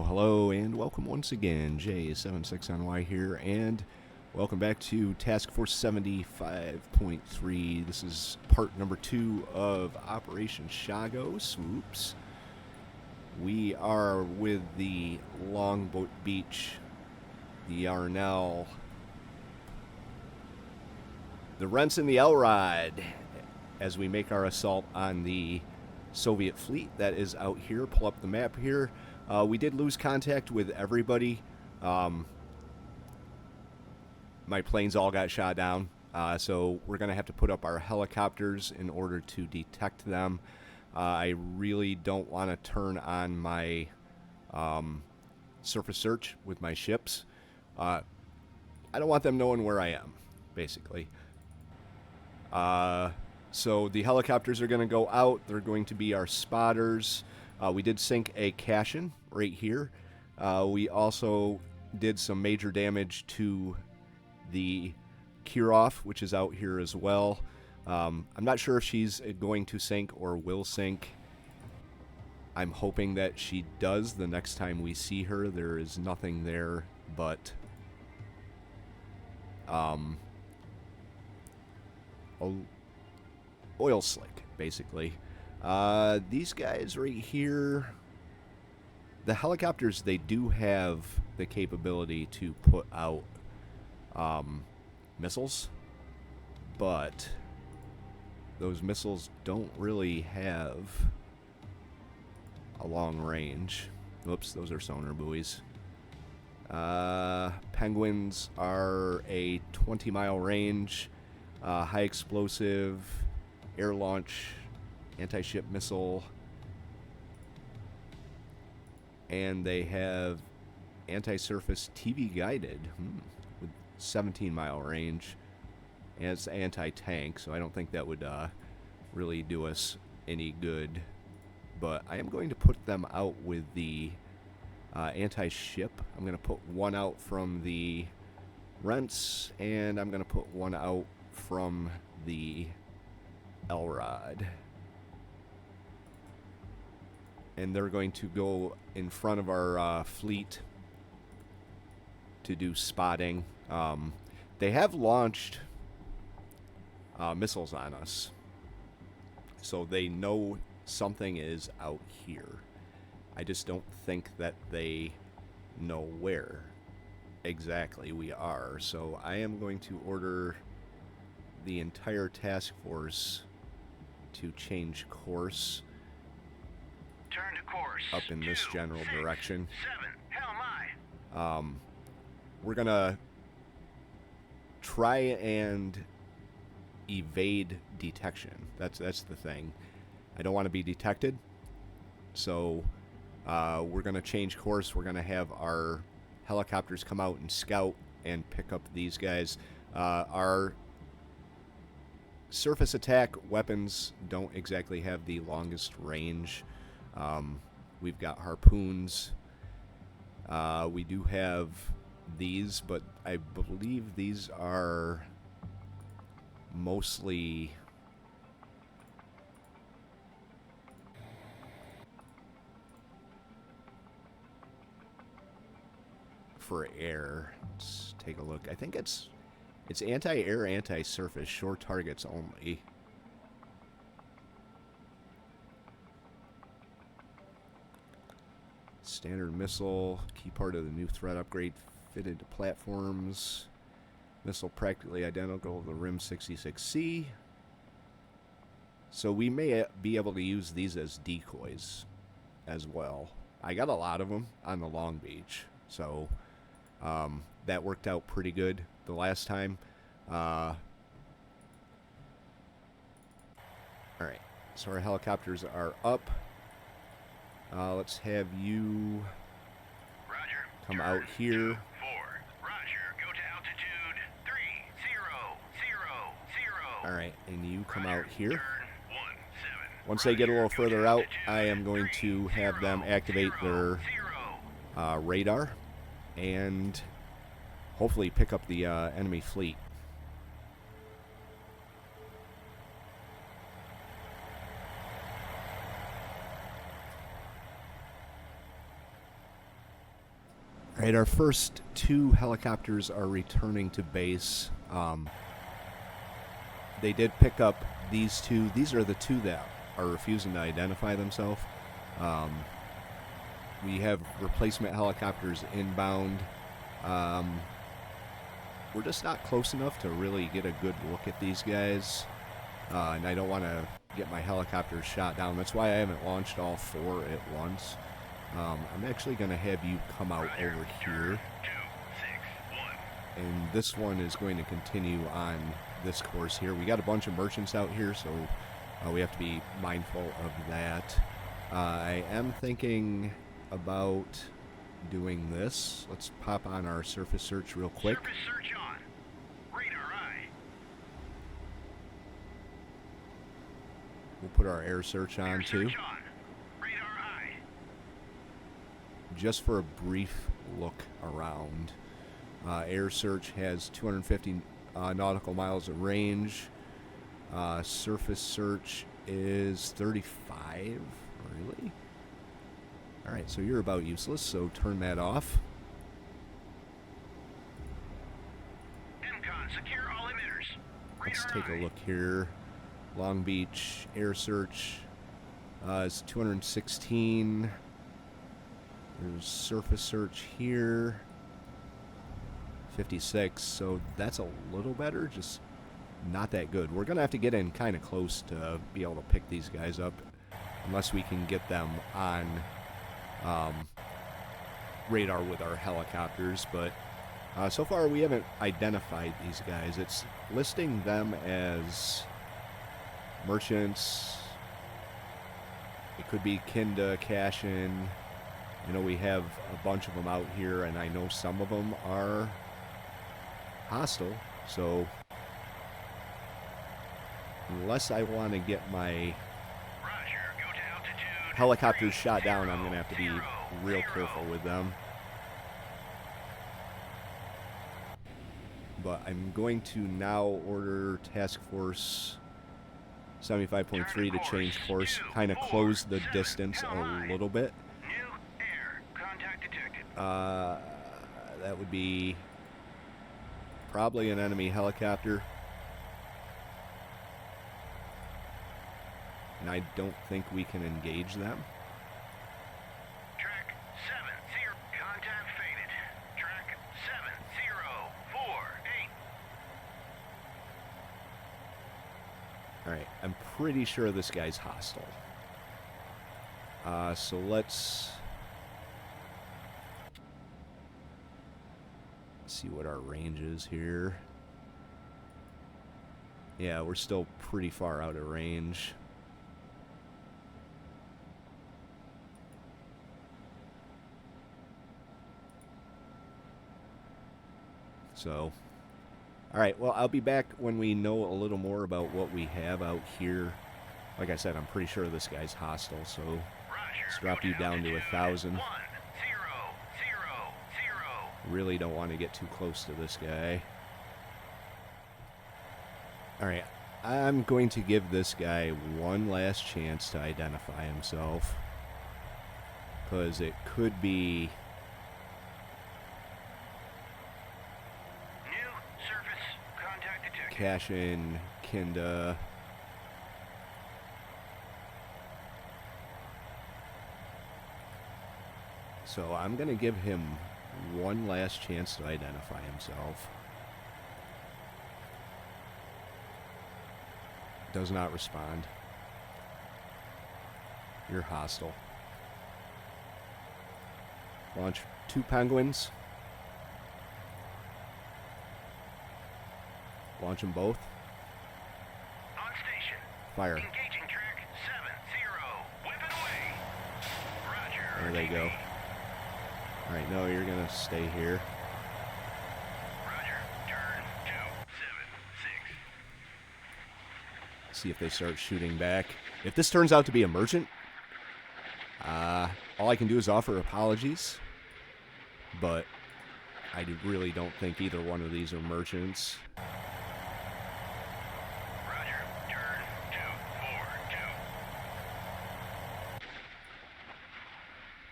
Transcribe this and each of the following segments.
Hello, and welcome once again. J76NY here, and welcome back to Task Force 75.3. This is part number 2 of Operation Chagos. Oops. We are with the Longboat Beach, the Arnell, the Rents, and the Elrod as we make our assault on the Soviet fleet that is out here. Pull up the map here. We did lose contact with everybody. My planes all got shot down, so we're going to have to put up our helicopters in order to detect them. I really don't want to turn on my surface search with my ships. I don't want them knowing where I am, basically. So the helicopters are going to go out. They're going to be our spotters. We did sink a Cashin right here. We also did some major damage to the Kirov, which is out here as well. I'm not sure if she's going to sink or will sink. I'm hoping that she does the next time we see her. There is nothing there but oil slick, basically. These guys right here, the helicopters, they do have the capability to put out missiles, but those missiles don't really have a long range. Oops, those are sonar buoys. Penguins are a 20-mile range, high explosive, air launch, anti-ship missile, and they have anti-surface TV guided with 17-mile range, and it's anti-tank, so I don't think that would really do us any good. But I am going to put them out with the anti-ship. I'm going to put one out from the Rents, and I'm going to put one out from the Elrod. And they're going to go in front of our fleet to do spotting. They have launched missiles on us, so they know something is out here. I just don't think that they know where exactly we are. So I am going to order the entire task force to change course. Turn to course. Up in this general 6, direction. 7. Hell my. We're gonna try and evade detection. That's the thing. I don't want to be detected. So we're gonna change course. We're gonna have our helicopters come out and scout and pick up these guys. Our surface attack weapons don't exactly have the longest range. We've got harpoons. We do have these, but I believe these are mostly for air. Let's take a look. I think it's anti-air, anti-surface, short targets only. Standard missile, key part of the new threat upgrade, fitted to platforms. Missile practically identical to the RIM 66C. So we may be able to use these as decoys as well. I got a lot of them on the Long Beach, so that worked out pretty good the last time. Alright, so our helicopters are up. Let's have you Roger. come Turn out here. 2, 4. Roger. Go to altitude 3, 0, 0, 0. Alright, and you come Roger. out here. Turn 1, 7. Once they get a little Roger. Go to further out, altitude I am going 3, to have 0, them activate 0, their 0. radar and hopefully pick up the enemy fleet. Alright, our first 2 helicopters are returning to base. They did pick up these 2. These are the 2 that are refusing to identify themselves. We have replacement helicopters inbound. We're just not close enough to really get a good look at these guys. And I don't want to get my helicopters shot down. That's why I haven't launched all 4 at once. I'm actually going to have you come out over here. And this one is going to continue on this course here. We got a bunch of merchants out here, so we have to be mindful of that. I am thinking about doing this. Let's pop on our surface search real quick. Surface search on. Radar eye. We'll put our air search on too, Search on. Radar eye. just for a brief look around. Air search has 250 nautical miles of range. Surface search is 35. Really? Alright, so you're about useless, so turn that off. MCON, secure all emitters. Let's Radar take a eye. look here. Long Beach air search is 216. There's surface search here. 56, so that's a little better, just not that good. We're going to have to get in kind of close to be able to pick these guys up, unless we can get them on radar with our helicopters. But so far we haven't identified these guys. It's listing them as merchants. It could be Kinda, Cash-in. You know, we have a bunch of them out here, and I know some of them are hostile, so unless I want to get my Roger, go to altitude. helicopters shot down, I'm going to have to be real careful with them. But I'm going to now order Task Force 75.3 to change course, kind of close the distance a little bit. New air. Contact detected. That would be probably an enemy helicopter. And I don't think we can engage them. Track 70. Contact faded. Track 7048. Alright, I'm pretty sure this guy's hostile. So let's see what our range is here. Yeah, we're still pretty far out of range. So, alright, well, I'll be back when we know a little more about what we have out here. Like I said, I'm pretty sure this guy's hostile, so let's drop you down to 1,000. 1000. Really don't want to get too close to this guy. Alright, I'm going to give this guy one last chance to identify himself, because it could be New surface contact detected. Cash-in, Kinda. So I'm going to give him one last chance to identify himself. Does not respond. You're hostile. Launch 2 penguins. Launch them both. On station. Fire. Engaging track 70. Whip it away. Roger. There they go. RTB. Alright, no, you're gonna stay here. Roger. Turn 276. See if they start shooting back. If this turns out to be a merchant, all I can do is offer apologies. But I really don't think either one of these are merchants. Roger. Turn 242.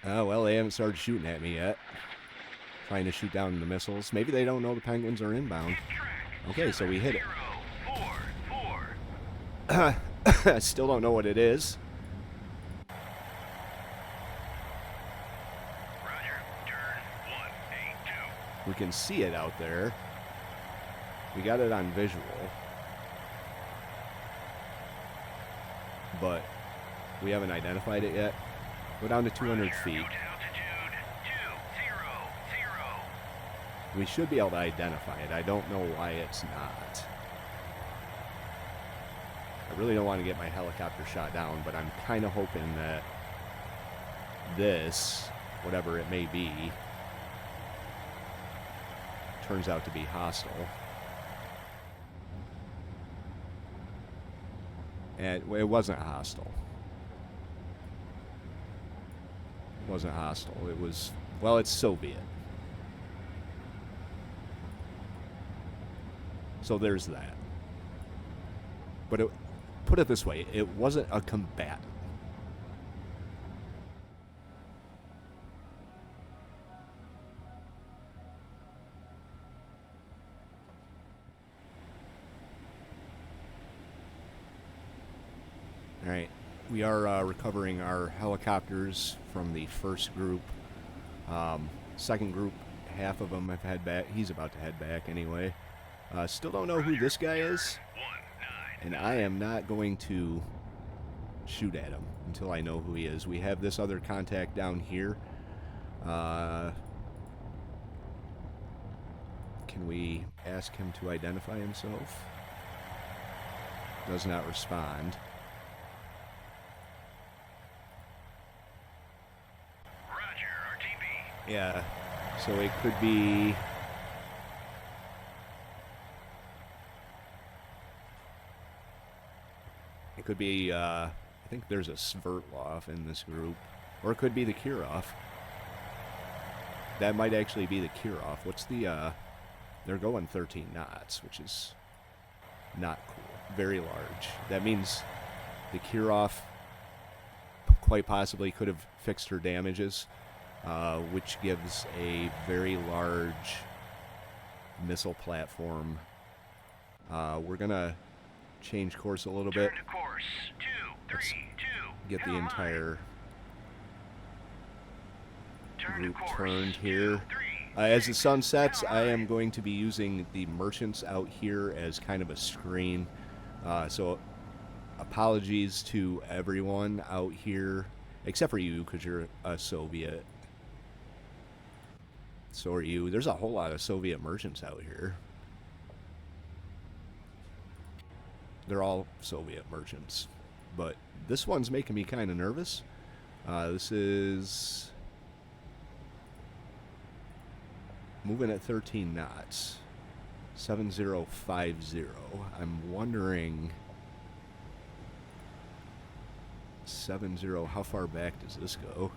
Oh, well, they haven't started shooting at me yet. trying to shoot down the missiles. Maybe they don't know the Penguins are inbound. Okay, so we hit it. 704. I still don't know what it is. Roger, turn 182. We can see it out there. We got it on visual. But we haven't identified it yet. Go down to 200 feet. Altitude 200. We should be able to identify it. I don't know why it's not. I really don't want to get my helicopter shot down, but I'm kind of hoping that this, whatever it may be, turns out to be hostile. And it wasn't hostile. It wasn't hostile. It was, well, it's Soviet. So there's that. But put it this way, it wasn't a combatant. All right, we are recovering our helicopters from the first group. Second group, half of them have head back. He's about to head back anyway. Still don't know who this guy is, and I am not going to shoot at him until I know who he is. We have this other contact down here. Can we ask him to identify himself? Does not respond. Roger, RTB. Yeah, so it could be... It could be, I think there's a Sverdlov in this group. Or it could be the Kirov. That might actually be the Kirov. What's the, they're going 13 knots, which is not cool. Very large. That means the Kirov quite possibly could have fixed her damages, which gives a very large missile platform. We're going to change course a little bit. Turn to course 232. Get the Now line. entire Turn to group course turned here. 236. As the sun sets, Now I am line. going to be using the merchants out here as kind of a screen. So apologies to everyone out here, except for you, because you're a Soviet. So are you. There's a whole lot of Soviet merchants out here. They're all Soviet merchants. But this one's making me kind of nervous. This is moving at 13 knots. 7050. I'm wondering... 70, how far back does this go?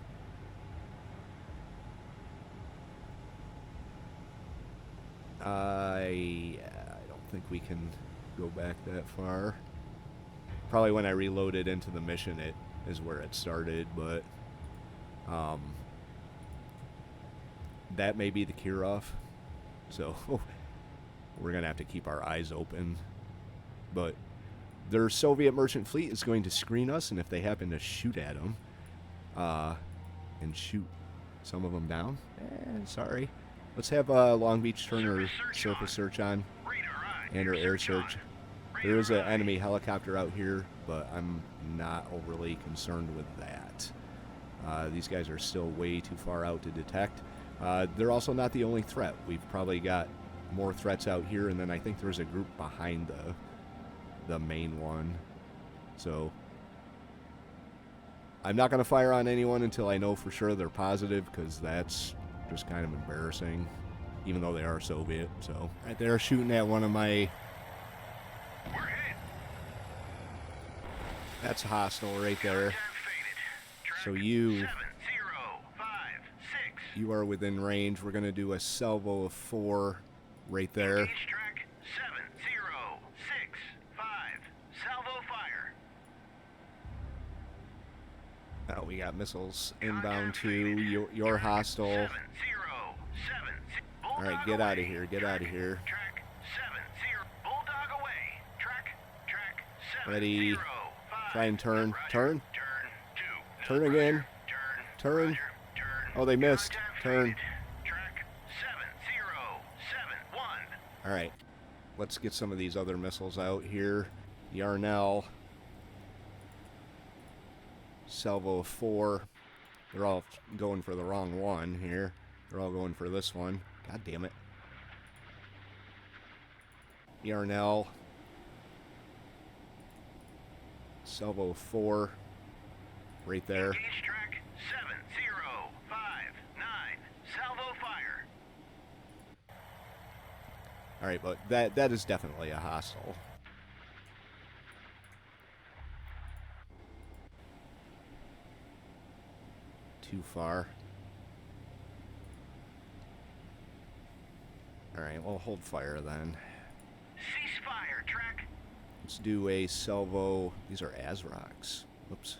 I don't think we can go back that far. Probably when I reloaded into the mission, it is where it started, but that may be the Kirov, so we're gonna have to keep our eyes open. But their Soviet merchant fleet is going to screen us, and if they happen to shoot at them and shoot some of them down, sorry. Let's have Long Beach turn her surface search on Radar on. and her air search. on. There is an Radar on. enemy helicopter out here, but I'm not overly concerned with that. These guys are still way too far out to detect. They're also not the only threat. We've probably got more threats out here, and then I think there's a group behind the main one. So I'm not going to fire on anyone until I know for sure they're positive, because that's just kind of embarrassing, even though they are Soviet. So right there, shooting at one of my... We're hit. That's hostile right there. Contact faded. So Track you 7056. you are within range. We're going to do a salvo of 4 right there. Engage track 7065. Salvo fire. Oh, we got missiles inbound to your hostile. 7070. Alright, get out of here. Get out of here. Track 70. Bulldog away. Track 70. Ready. 5. Try and turn. Roger. Turn. Turn 2. Turn again. Turn. Turn. Roger. Turn. Oh, they missed. Contact Turn. faded. Track 7071. Alright. Let's get some of these other missiles out here. Yarnell. Salvo 4. They're all going for the wrong one here. They're all going for this one. God damn it. Yarnell. Salvo 4. Right there. Engage track 7059. Salvo fire. Alright, but that is definitely a hostile. Too far. Alright, we'll hold fire then. Cease fire. Track. Let's do a salvo. These are ASROCs. Oops.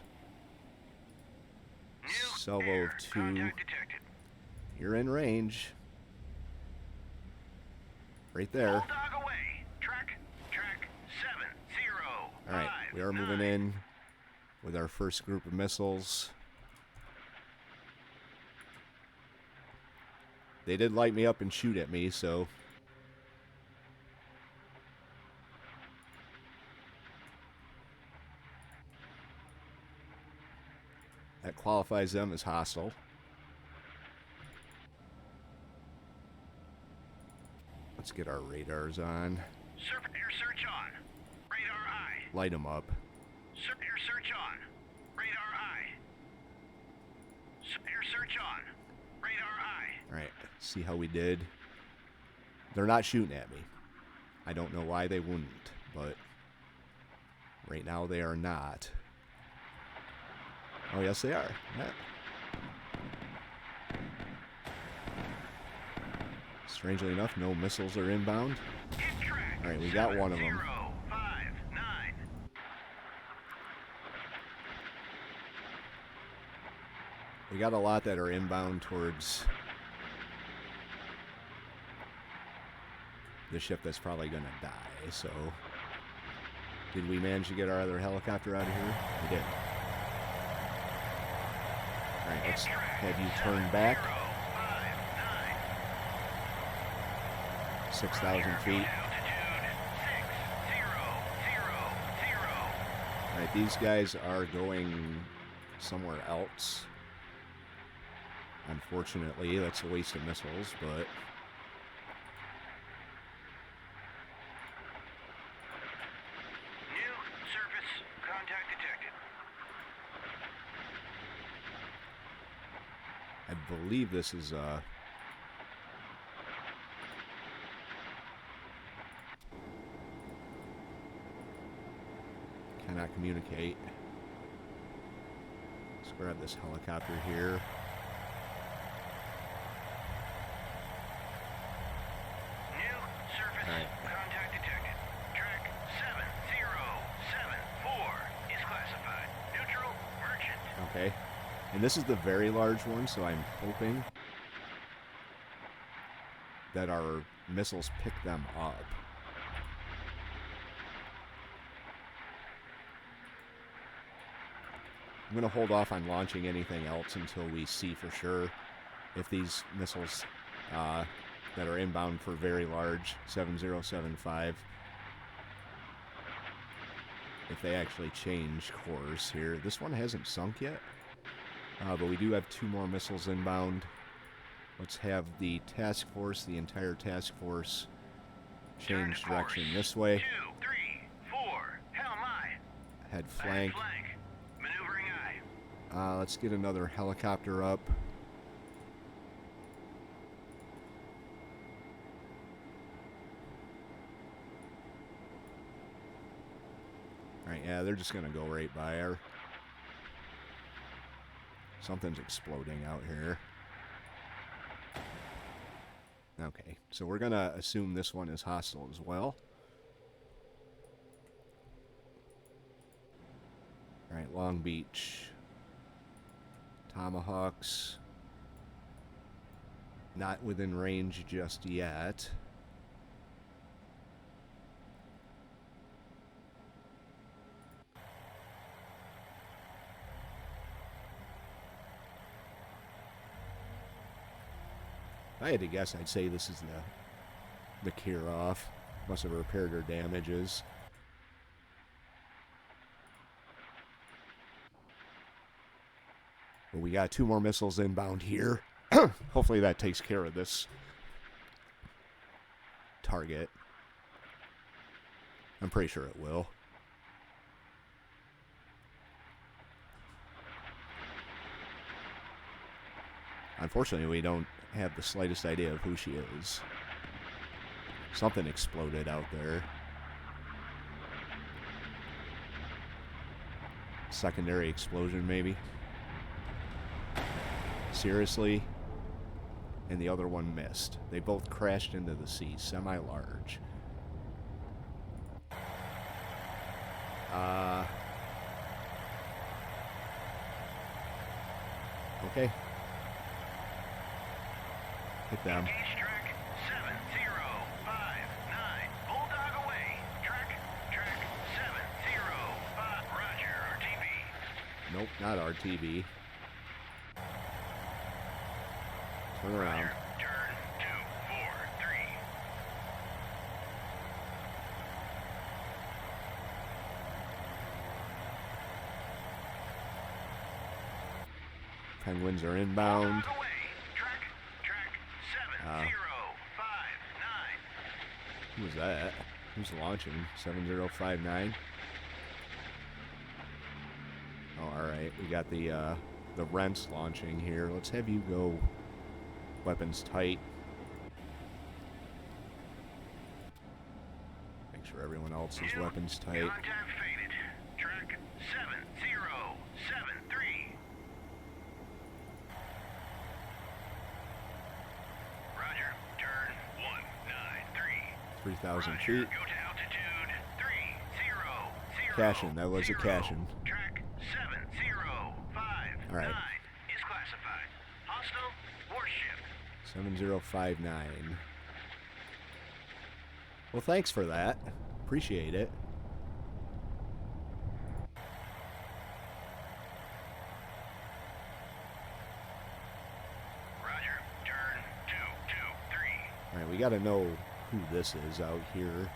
New Salvo air. 2. Contact detected. You're in range. Right there. Bulldog away. Track 7059. Alright, we are moving in with our first group of missiles. They did light me up and shoot at me, so... that qualifies them as hostile. Let's get our radars on. Air search on. Radar eye. Light them up. Air search on. Radar eye. Air search on. Radar eye. Alright, see how we did. They're not shooting at me. I don't know why they wouldn't, but right now they are not. Oh, yes, they are. Yeah. Strangely enough, no missiles are inbound. Hit track. Alright, we got one of them. 7059. We got a lot that are inbound towards the ship that's probably going to die, so... Did we manage to get our other helicopter out of here? We did. Alright, let's have you turn back. 6,000 feet. Alright, these guys are going somewhere else. Unfortunately, that's a waste of missiles, but... New surface contact detected. I believe this is, cannot communicate. Let's grab this helicopter here. New surface Alright. contact detected. Track 7074 is classified. Neutral merchant. Okay. And this is the very large one, so I'm hoping that our missiles pick them up. I'm going to hold off on launching anything else until we see for sure if these missiles that are inbound for very large 7075, if they actually change course here. This one hasn't sunk yet, but we do have 2 more missiles inbound. Let's have the task force, the entire task force, change direction this way. 2, 3, 4. Helm eye. Head flank. Maneuvering eye. Let's get another helicopter up. Alright, yeah, they're just gonna go right by her. Something's exploding out here. Okay, so we're gonna assume this one is hostile as well. Alright, Long Beach. Tomahawks. Not within range just yet. If I had to guess, I'd say this is the Kirov. Must have repaired her damages. But we got 2 more missiles inbound here. Hopefully that takes care of this target. I'm pretty sure it will. Unfortunately, we don't have the slightest idea of who she is. Something exploded out there. Secondary explosion, maybe. Seriously? And the other one missed. They both crashed into the sea, semi-large. Okay. Hit them. Engage track 7059. Bulldog away. Track 705. Roger, RTV. Nope, not RTV. Turn around. Roger, turn 243. Penguins are inbound. Bulldog away. Track 7059. Who was that? Who's launching? 7059. Oh, alright. We got the Rents launching here. Let's have you go weapons tight. Make sure everyone else is weapons tight. Contact faded. Track 7073. Roger, turn 193. 3,000 Roger, feet. go to altitude 300. Cash-in, that was a cash-in. Track 7059 All right. is classified. Hostile warship. 7059. Well, thanks for that. Appreciate it. Roger, turn 223. Alright, we gotta know who this is out here.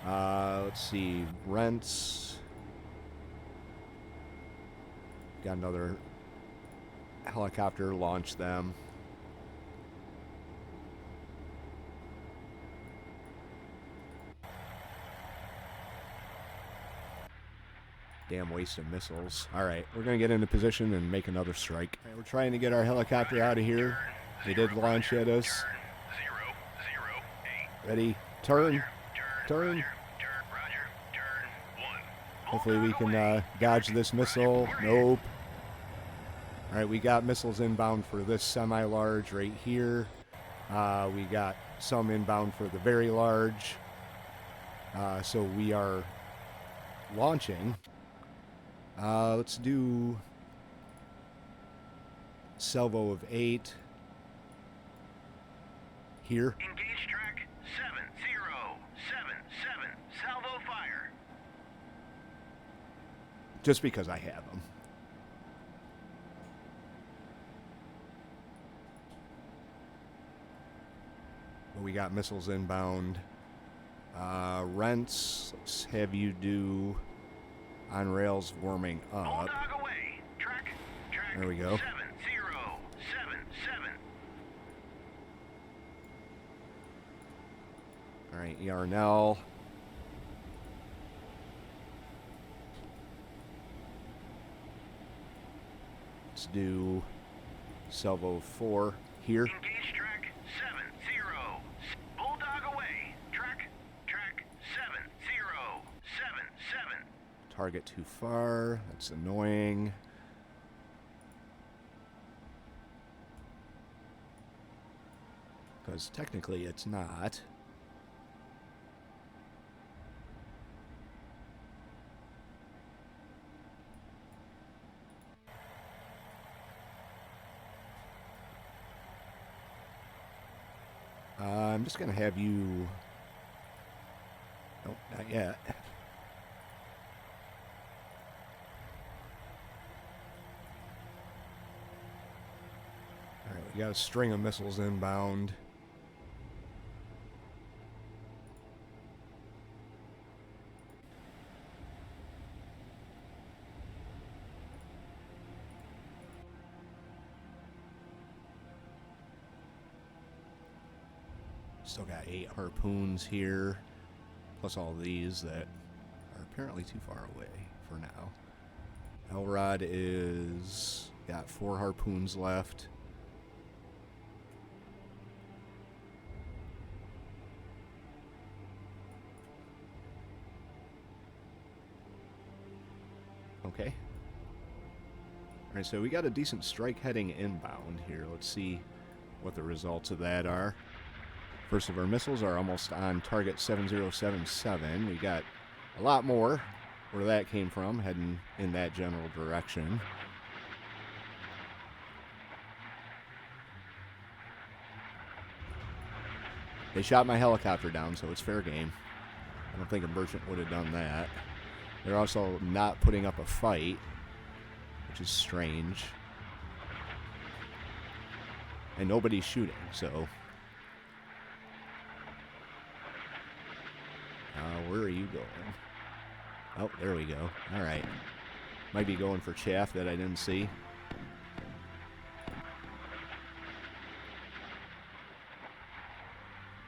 Let's see. Rents. Got another helicopter. Launch them. Damn waste of missiles. Alright, we're gonna get into position and make another strike. Alright, we're trying to get our helicopter out of here. They did launch at us. Turn 008. Ready? Turn. Turn. Roger, turn 1. Hopefully we can dodge this missile. Nope. Alright, we got missiles inbound for this semi-large right here. We got some inbound for the very large. So we are launching. Let's do salvo of 8 here. Engage track 7077. Salvo fire. Just because I have them. We got missiles inbound. Rents, let's have you do on rails warming up. Bulldog away. Track There we go. 7077. All right, Yarnell. Let's do salvo 4 here. Engage track 70. Bulldog away. Track 7077. Target too far. That's annoying. Because technically it's not. I'm just going to have you... Nope, not yet. Alright, we got a string of missiles inbound. Still got 8 harpoons here, plus all these that are apparently too far away for now. Elrod is got 4 harpoons left. Okay. Alright, so we got a decent strike heading inbound here. Let's see what the results of that are. First of our missiles are almost on target 7077. We got a lot more where that came from, heading in that general direction. They shot my helicopter down, so it's fair game. I don't think a merchant would have done that. They're also not putting up a fight, which is strange. And nobody's shooting, so... where are you going? Oh, there we go. Alright. Might be going for chaff that I didn't see.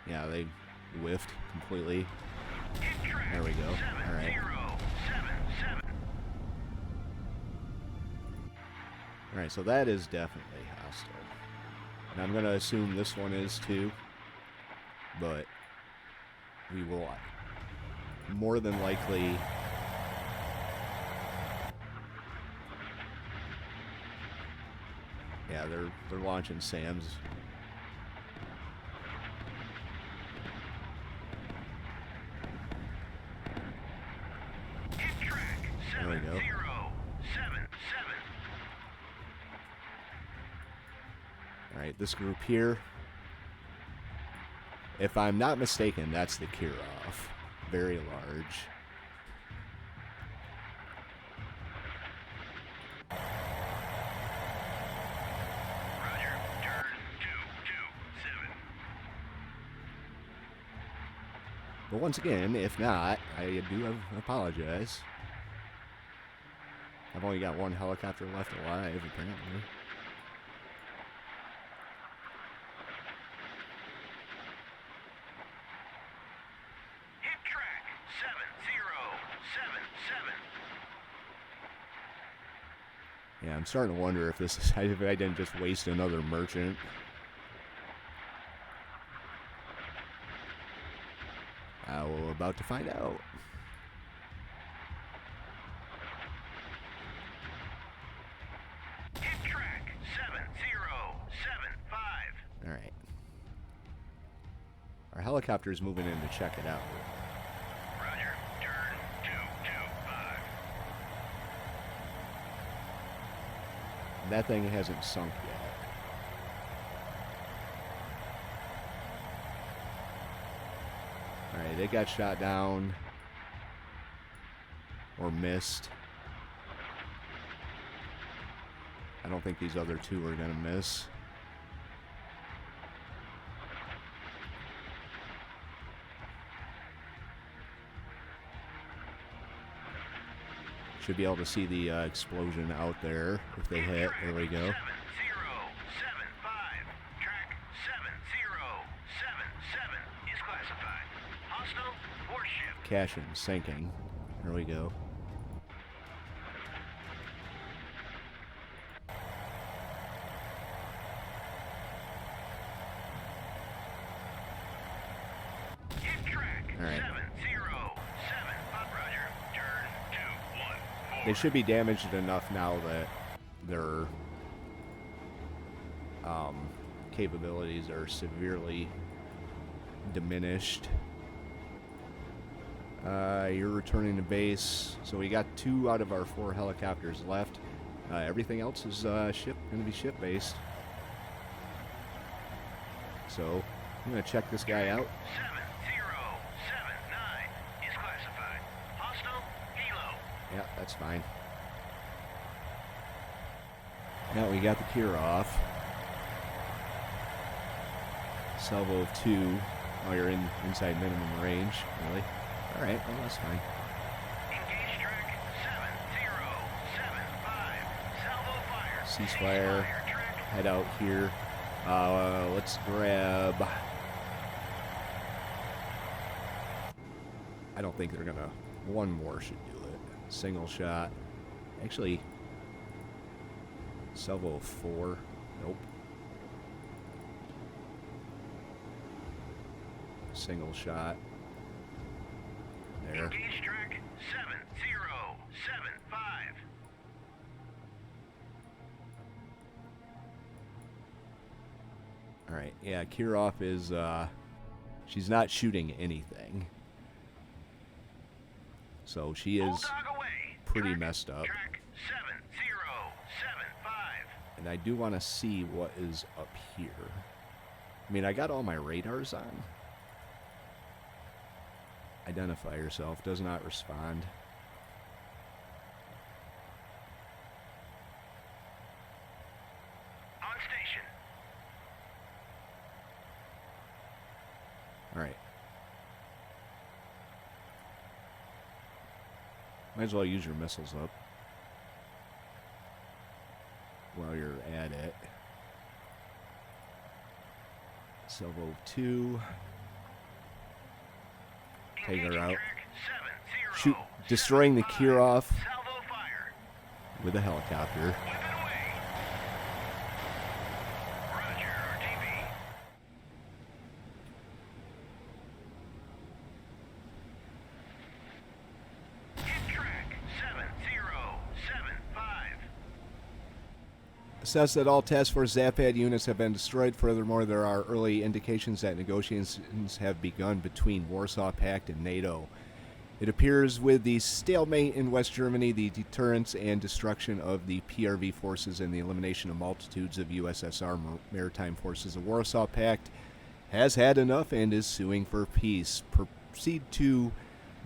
Yeah, they whiffed completely. There we go. Alright. Alright, so that is definitely hostile. And I'm going to assume this one is too. But we will more than likely... Yeah, they're launching SAMs. There we go. Alright, this group here. If I'm not mistaken, that's the Kirov. Very large. Roger, turn 227. But once again, if not, I do apologize. I've only got one helicopter left alive, apparently. Hit track 7077. Yeah, I'm starting to wonder if this is, if I didn't just waste another merchant. We're about to find out. Hit track 7075. Alright. Our helicopter's moving in to check it out. Roger, turn 225. That thing hasn't sunk yet. Alright, they got shot down. Or missed. I don't think these other two are going to miss. Should be able to see the explosion out there if they hit. There we go. 7075. Track 7077 is classified. Hostile warship. Caching, sinking. There we go. Hit track All right. 7075. Roger, turn 214. They should be damaged enough now that their capabilities are severely diminished. You're returning to base. So we got 2 out of our 4 helicopters left. Everything else is going to be ship-based. So I'm going to check this guy out. 7079 is classified. Hostile helo. Yeah, that's fine. Now we got the Kira off. Salvo of 2 while you're inside minimum range, really. Alright, well that's fine. Engage track 7075. Salvo fire. Ceasefire. Track. Head out here. Let's grab... I don't think they're gonna... One more should do it. Single shot. Actually... Salvo of 4. Nope. Single shot. There. Engage track 7075. Alright, yeah, Kirov is, she's not shooting anything. So she is pretty messed up. Track 7075. And I do want to see what is up here. I mean, I got all my radars on. Identify yourself. Does not respond. On station. Alright. Might as well use your missiles up while you're at it. Salvo 2. Take her out. Shoot, destroying the Kirov with a helicopter. Assess that all Task Force Zapad units have been destroyed. Furthermore, there are early indications that negotiations have begun between Warsaw Pact and NATO. It appears with the stalemate in West Germany, the deterrence and destruction of the PRV forces, and the elimination of multitudes of USSR maritime forces, the Warsaw Pact has had enough and is suing for peace. Proceed to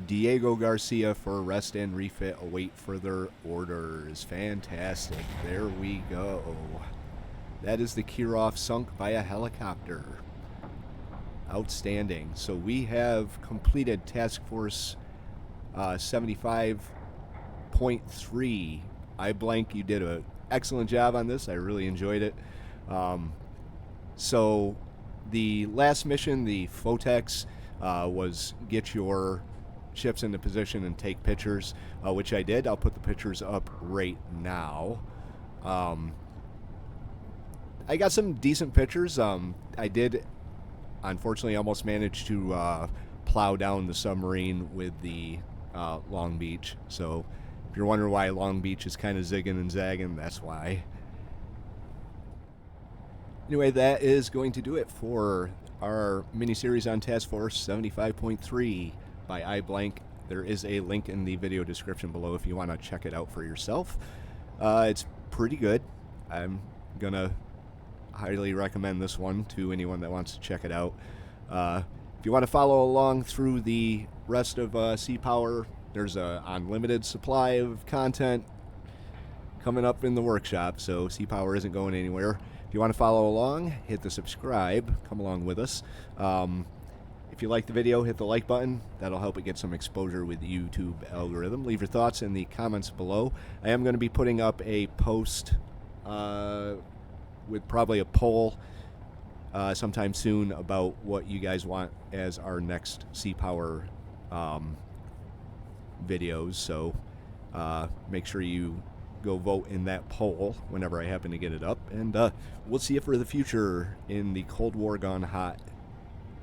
Diego Garcia for arrest and refit. Await further orders. Fantastic. There we go. That is the Kirov sunk by a helicopter. Outstanding. So we have completed Task Force 75.3. iBlank, you did an excellent job on this. I really enjoyed it. So the last mission, the Fotex, was get your ships into position and take pictures, which I did. I'll put the pictures up right now. I got some decent pictures. I did, unfortunately, almost manage to plow down the submarine with the Long Beach. So if you're wondering why Long Beach is kind of zigging and zagging, that's why. Anyway, that is going to do it for our mini-series on Task Force 75.3 by iBlank. There is a link in the video description below if you want to check it out for yourself. It's pretty good. I'm going to highly recommend this one to anyone that wants to check it out. If you want to follow along through the rest of Sea Power, there's an unlimited supply of content coming up in the workshop, so Sea Power isn't going anywhere. If you want to follow along, hit the subscribe. Come along with us. If you like the video, hit the like button. That'll help it get some exposure with the YouTube algorithm. Leave your thoughts in the comments below. I am going to be putting up a post with probably a poll sometime soon about what you guys want as our next Sea Power videos. So make sure you go vote in that poll whenever I happen to get it up. And we'll see you for the future in the Cold War gone hot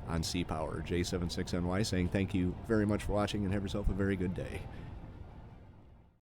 on Sea Power. J76NY saying thank you very much for watching and have yourself a very good day.